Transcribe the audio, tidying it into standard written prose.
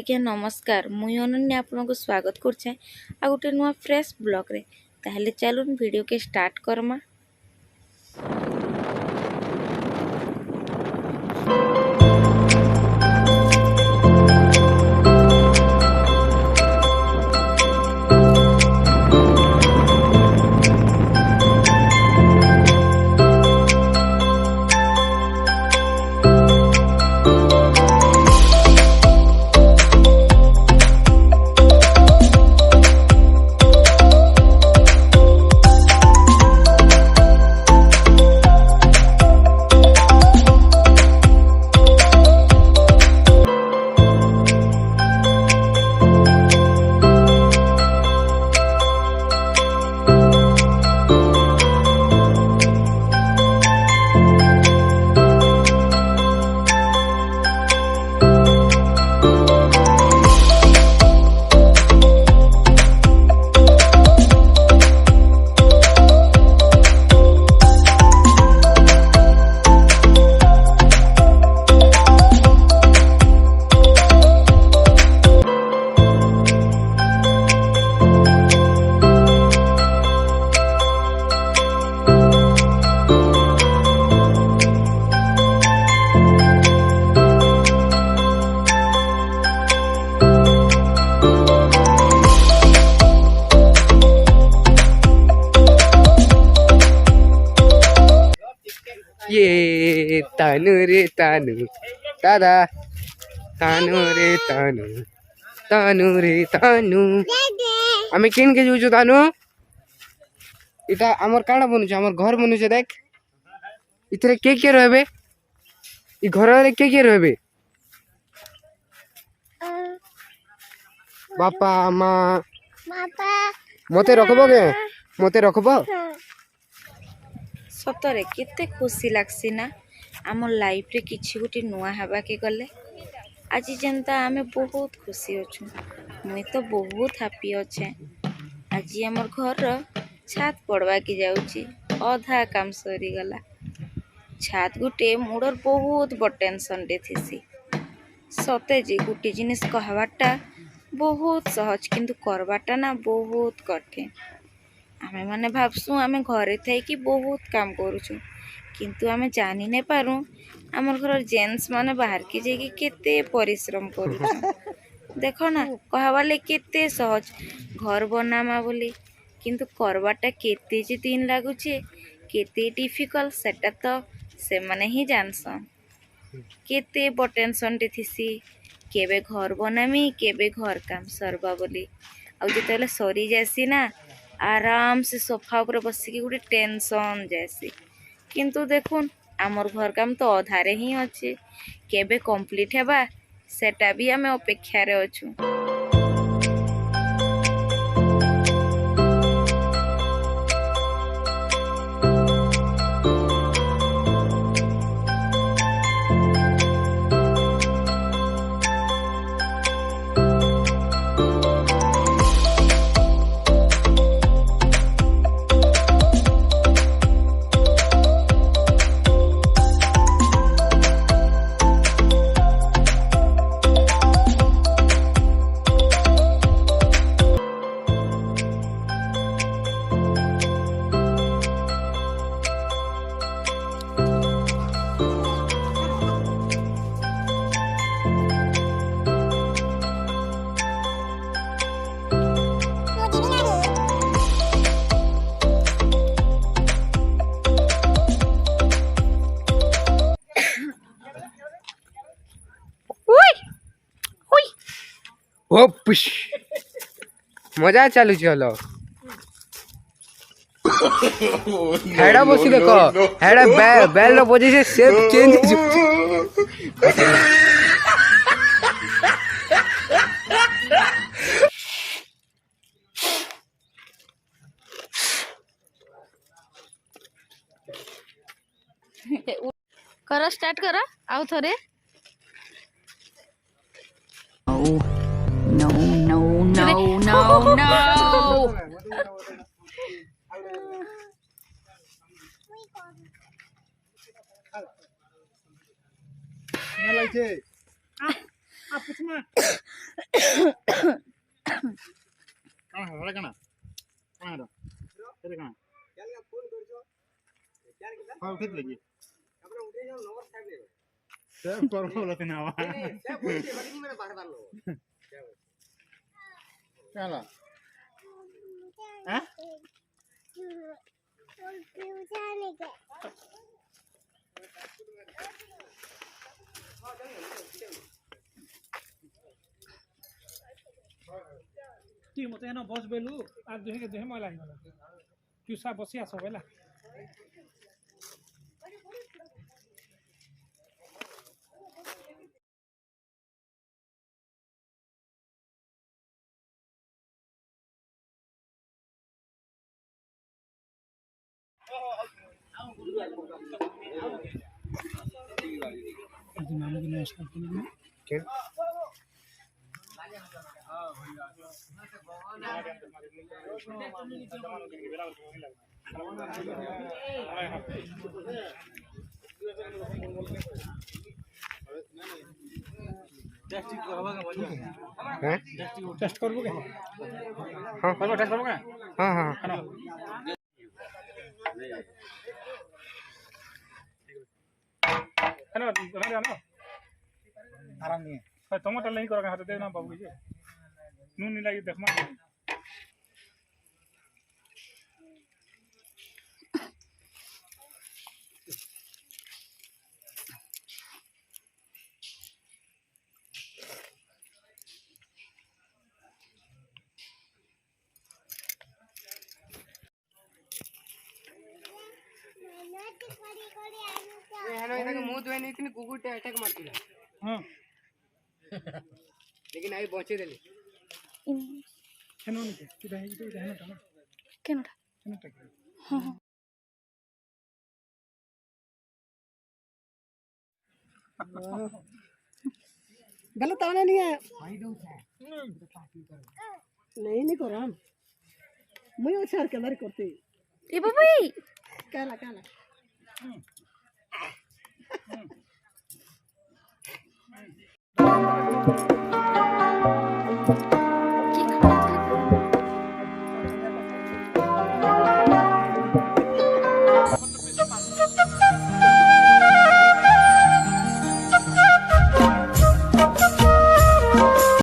आज्ञा नमस्कार मुई अनन्या आपको स्वागत करछे आ गोटे नुआ फ्रेश ब्लॉग रे। ताहले चलून वीडियो के स्टार्ट करमा। ये तानू रे तानू दादा तानू रे तानू तानू रे तानू आमे किन के जुचु तानू इटा हमर काना बनुछ हमर घर बनुछ देख इतरे के रहबे ई घर रे के रहबे बापा माँ मते रखबो के मते रखबो सतरे केते खुशी लागसी ना आम लाइफ रे किछि गोटे नुआ हवा के गले। आज जनता आमे बहुत खुशी अछु मुई तो बहुत हैप्पी अच्छे। आज आमर घर छात पड़वा के जाउची अधा काम सरी गला। छात गुटे मुडर बहुत बड़ टेंशन रे थिसी। सते जे गुटे जिनिस कहवाटा बहुत सहज किंतु करवाटा ना बहुत कठिन। आमे माने भाबसु आमे घरे थे कि बहुत काम करूछु किंतु आमे जानी नहीं पारू आमर घर जेंट्स माने बाहर के जाइए केते परिश्रम करूछु। देखो ना कहवाले केते सहज घर बनामा बोली किंतु करवाटा केते जे दिन लागुचे केते डिफिकल्ट सेटा तो से माने ही जानसन। केते बड़ टेंशन रे थिसी केबे घर बनामी केबे घर काम सरबा बोली आ जेतेले सरी जासी ना आराम से सोफा ऊपर बसिकी गोटे टेंशन जैसी। किंतु देखुन आमर घर काम तो अधारे ही अच्छे केबे कंप्लीट हेबा सेटा भी आमे अपेक्षा रे अछु। ओ पुश मजा चालू चलो हेडा बसी देखो हेडा बेल रो बजे से शेप चेंज करो स्टार्ट करो आउ थरे। No, no, no, no, no. आप कुछ ना कहाँ है वाला कहाँ कहाँ है तेरे कहाँ हाँ उठे लगी सर पर बोला थे ना क्या ला हाँ ती मत हेन बस बेलु आज दुहे के दुहे मैला हिगला चुसा बसी आस बेला आज मामू के नमस्कार करेंगे क्या हैं टेस्ट करबो के हाँ करबो टेस्ट करबो क्या हाँ हाँ हेलो हमारे आना आराम नहीं है टमाटर नहीं करोगे हाथ दे ना बाबू जी नून नहीं लगी देखमा मुंह धोए नहीं थी कुकुर अटैक मारती हां लेकिन आई बचे देली हेनो नहीं तू दे तो हेनो टा केनोटा हेनो टा गलत आना नहीं है नहीं करो हम मुझे अच्छा के अंदर करते ए बाबू कहला कहला